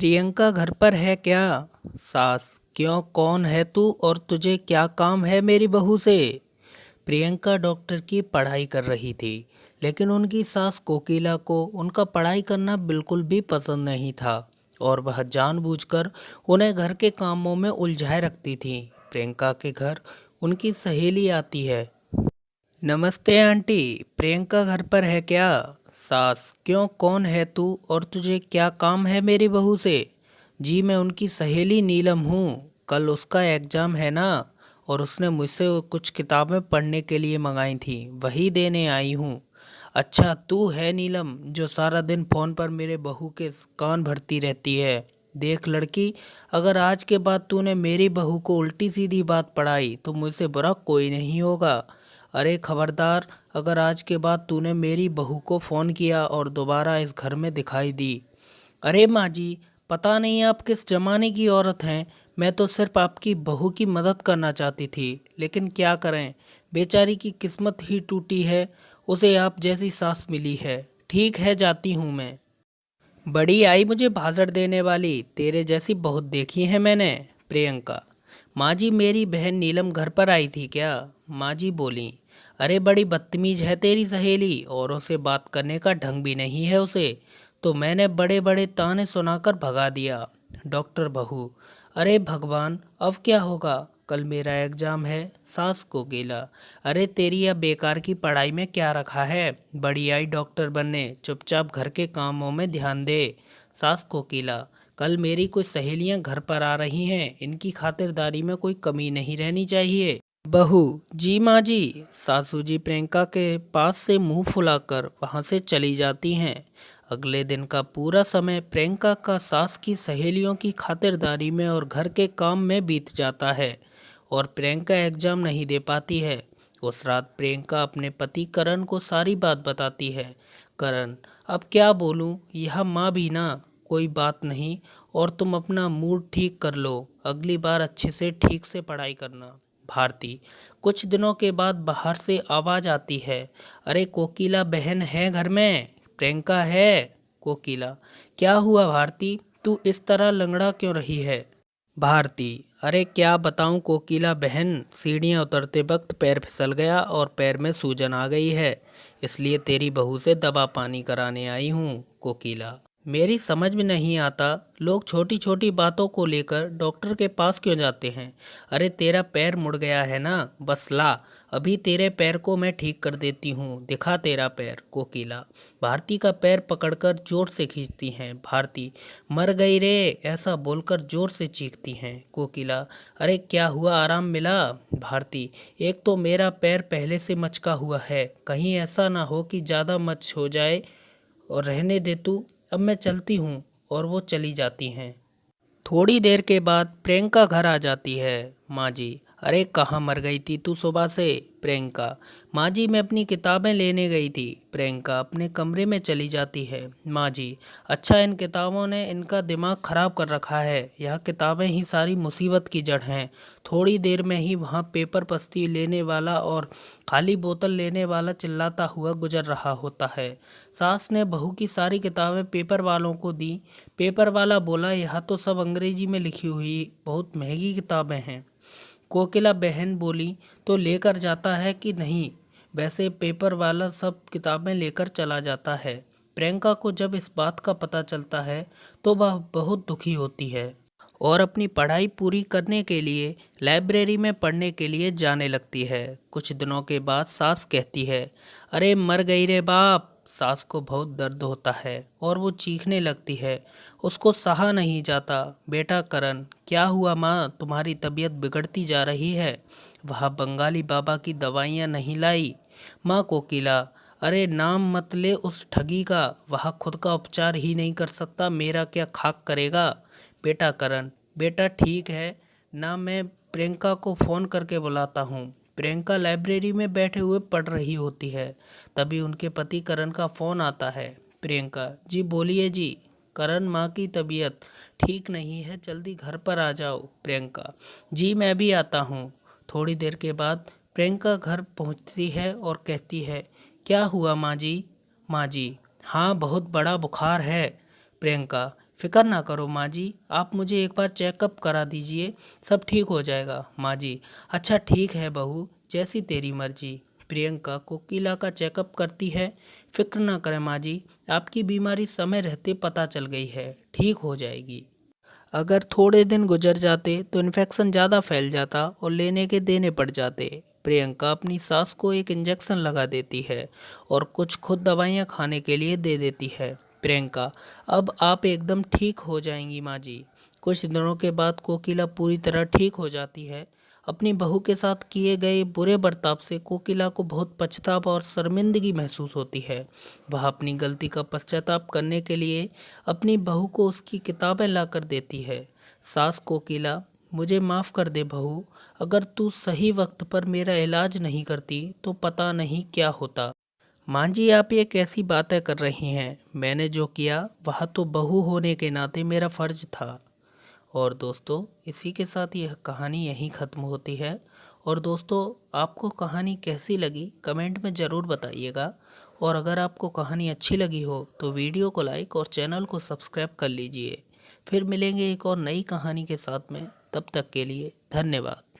प्रियंका घर पर है क्या? सास: क्यों, कौन है तू और तुझे क्या काम है मेरी बहू से? प्रियंका डॉक्टर की पढ़ाई कर रही थी, लेकिन उनकी सास कोकिला को उनका पढ़ाई करना बिल्कुल भी पसंद नहीं था और वह जानबूझकर उन्हें घर के कामों में उलझाए रखती थी। प्रियंका के घर उनकी सहेली आती है। नमस्ते आंटी, प्रियंका घर पर है क्या? सास: क्यों, कौन है तू और तुझे क्या काम है मेरी बहू से? जी, मैं उनकी सहेली नीलम हूँ। कल उसका एग्ज़ाम है ना, और उसने मुझसे कुछ किताबें पढ़ने के लिए मंगाई थी, वही देने आई हूँ। अच्छा, तू है नीलम जो सारा दिन फ़ोन पर मेरे बहू के कान भरती रहती है। देख लड़की, अगर आज के बाद तूने मेरी बहू को उल्टी सीधी बात पढ़ाई तो मुझसे बुरा कोई नहीं होगा। अरे खबरदार, अगर आज के बाद तूने मेरी बहू को फ़ोन किया और दोबारा इस घर में दिखाई दी। अरे माँ जी, पता नहीं आप किस ज़माने की औरत हैं। मैं तो सिर्फ आपकी बहू की मदद करना चाहती थी, लेकिन क्या करें, बेचारी की किस्मत ही टूटी है, उसे आप जैसी सास मिली है। ठीक है, जाती हूँ मैं। बड़ी आई मुझे भाषण देने वाली, तेरे जैसी बहुत देखी है मैंने। प्रियंका: माँ जी, मेरी बहन नीलम घर पर आई थी क्या? माँ जी बोली: अरे बड़ी बदतमीज है तेरी सहेली, औरों से बात करने का ढंग भी नहीं है उसे, तो मैंने बड़े बड़े ताने सुनाकर भगा दिया। डॉक्टर बहू: अरे भगवान, अब क्या होगा? कल मेरा एग्जाम है। सास कोकिला: अरे तेरी यह बेकार की पढ़ाई में क्या रखा है? बड़ी आई डॉक्टर बनने, चुपचाप घर के कामों में ध्यान दे। सास कोकिला: कल मेरी कुछ सहेलियां घर पर आ रही हैं, इनकी खातिरदारी में कोई कमी नहीं रहनी चाहिए। बहू: जी माँ जी। सासू जी प्रियंका के पास से मुंह फुलाकर वहां से चली जाती हैं। अगले दिन का पूरा समय प्रियंका का सास की सहेलियों की खातिरदारी में और घर के काम में बीत जाता है, और प्रियंका एग्जाम नहीं दे पाती है। उस रात प्रियंका अपने पति करण को सारी बात बताती है। करण: अब क्या बोलूं, यह माँ भी ना, कोई बात नहीं, और तुम अपना मूड ठीक कर लो, अगली बार अच्छे से ठीक से पढ़ाई करना। भारती: कुछ दिनों के बाद बाहर से आवाज आती है। अरे कोकिला बहन है घर में? प्रियंका है। कोकिला: क्या हुआ भारती, तू इस तरह लंगड़ा क्यों रही है? भारती: अरे क्या बताऊं कोकिला बहन, सीढ़ियां उतरते वक्त पैर फिसल गया और पैर में सूजन आ गई है, इसलिए तेरी बहू से दवा पानी कराने आई हूँ। कोकिला: मेरी समझ में नहीं आता, लोग छोटी छोटी बातों को लेकर डॉक्टर के पास क्यों जाते हैं? अरे तेरा पैर मुड़ गया है ना, बस ला, अभी तेरे पैर को मैं ठीक कर देती हूँ, दिखा तेरा पैर। कोकिला भारती का पैर पकड़कर जोर से खींचती हैं। भारती: मर गई रे, ऐसा बोलकर जोर से चीखती हैं। कोकिला: अरे क्या हुआ, आराम मिला? भारती: एक तो मेरा पैर पहले से मचका हुआ है, कहीं ऐसा ना हो कि ज़्यादा मच हो जाए, और रहने दे तू, अब मैं चलती हूँ। और वो चली जाती हैं। थोड़ी देर के बाद प्रियंका घर आ जाती है। माँ जी: अरे कहाँ मर गई थी तू सुबह से? प्रियंका: माँ जी, मैं अपनी किताबें लेने गई थी। प्रियंका अपने कमरे में चली जाती है। माँ जी: अच्छा, इन किताबों ने इनका दिमाग खराब कर रखा है, यह किताबें ही सारी मुसीबत की जड़ हैं। थोड़ी देर में ही वहाँ पेपर पस्ती लेने वाला और खाली बोतल लेने वाला चिल्लाता हुआ गुजर रहा होता है। सास ने बहू की सारी किताबें पेपर वालों को दी। पेपर वाला बोला, यह तो सब अंग्रेजी में लिखी हुई बहुत महंगी किताबें हैं। कोकिला बहन बोली, तो लेकर जाता है कि नहीं? वैसे पेपर वाला सब किताबें लेकर चला जाता है। प्रियंका को जब इस बात का पता चलता है तो वह बहुत दुखी होती है और अपनी पढ़ाई पूरी करने के लिए लाइब्रेरी में पढ़ने के लिए जाने लगती है। कुछ दिनों के बाद सास कहती है, अरे मर गई रे बाप। सास को बहुत दर्द होता है और वो चीखने लगती है, उसको सहा नहीं जाता। बेटा करण: क्या हुआ माँ, तुम्हारी तबीयत बिगड़ती जा रही है। वह बंगाली बाबा की दवाइयाँ नहीं लाई। माँ कोकिला: अरे नाम मत ले उस ठगी का, वह खुद का उपचार ही नहीं कर सकता, मेरा क्या खाक करेगा। बेटा करण: बेटा ठीक है ना, मैं प्रियंका को फ़ोन करके बुलाता हूँ। प्रियंका लाइब्रेरी में बैठे हुए पढ़ रही होती है, तभी उनके पति करण का फ़ोन आता है। प्रियंका: जी बोलिए जी। करण: माँ की तबीयत ठीक नहीं है, जल्दी घर पर आ जाओ। प्रियंका: जी मैं भी आता हूँ। थोड़ी देर के बाद प्रियंका घर पहुँचती है और कहती है, क्या हुआ माँ जी? माँ जी: हाँ बहुत बड़ा बुखार है। प्रियंका: फिक्र ना करो माँ जी, आप मुझे एक बार चेकअप करा दीजिए, सब ठीक हो जाएगा माँ जी। अच्छा ठीक है बहू, जैसी तेरी मर्जी। प्रियंका कोकिला का चेकअप करती है। फिक्र ना करें माँ जी, आपकी बीमारी समय रहते पता चल गई है, ठीक हो जाएगी। अगर थोड़े दिन गुजर जाते तो इन्फेक्शन ज़्यादा फैल जाता और लेने के देने पड़ जाते। प्रियंका अपनी सास को एक इंजेक्शन लगा देती है और कुछ खुद दवाइयाँ खाने के लिए दे देती है। प्रियंका, अब आप एकदम ठीक हो जाएंगी माँ जी। कुछ दिनों के बाद कोकिला पूरी तरह ठीक हो जाती है। अपनी बहू के साथ किए गए बुरे बर्ताव से कोकिला को बहुत पछतावा और शर्मिंदगी महसूस होती है। वह अपनी गलती का पश्चाताप करने के लिए अपनी बहू को उसकी किताबें लाकर देती है। सास कोकिला, मुझे माफ़ कर दे बहू, अगर तू सही वक्त पर मेरा इलाज नहीं करती तो पता नहीं क्या होता। माँ जी, आप ये कैसी बातें कर रही हैं? मैंने जो किया वह तो बहू होने के नाते मेरा फ़र्ज था। और दोस्तों, इसी के साथ यह कहानी यहीं ख़त्म होती है। और दोस्तों, आपको कहानी कैसी लगी कमेंट में ज़रूर बताइएगा। और अगर आपको कहानी अच्छी लगी हो तो वीडियो को लाइक और चैनल को सब्सक्राइब कर लीजिए। फिर मिलेंगे एक और नई कहानी के साथ में, तब तक के लिए धन्यवाद।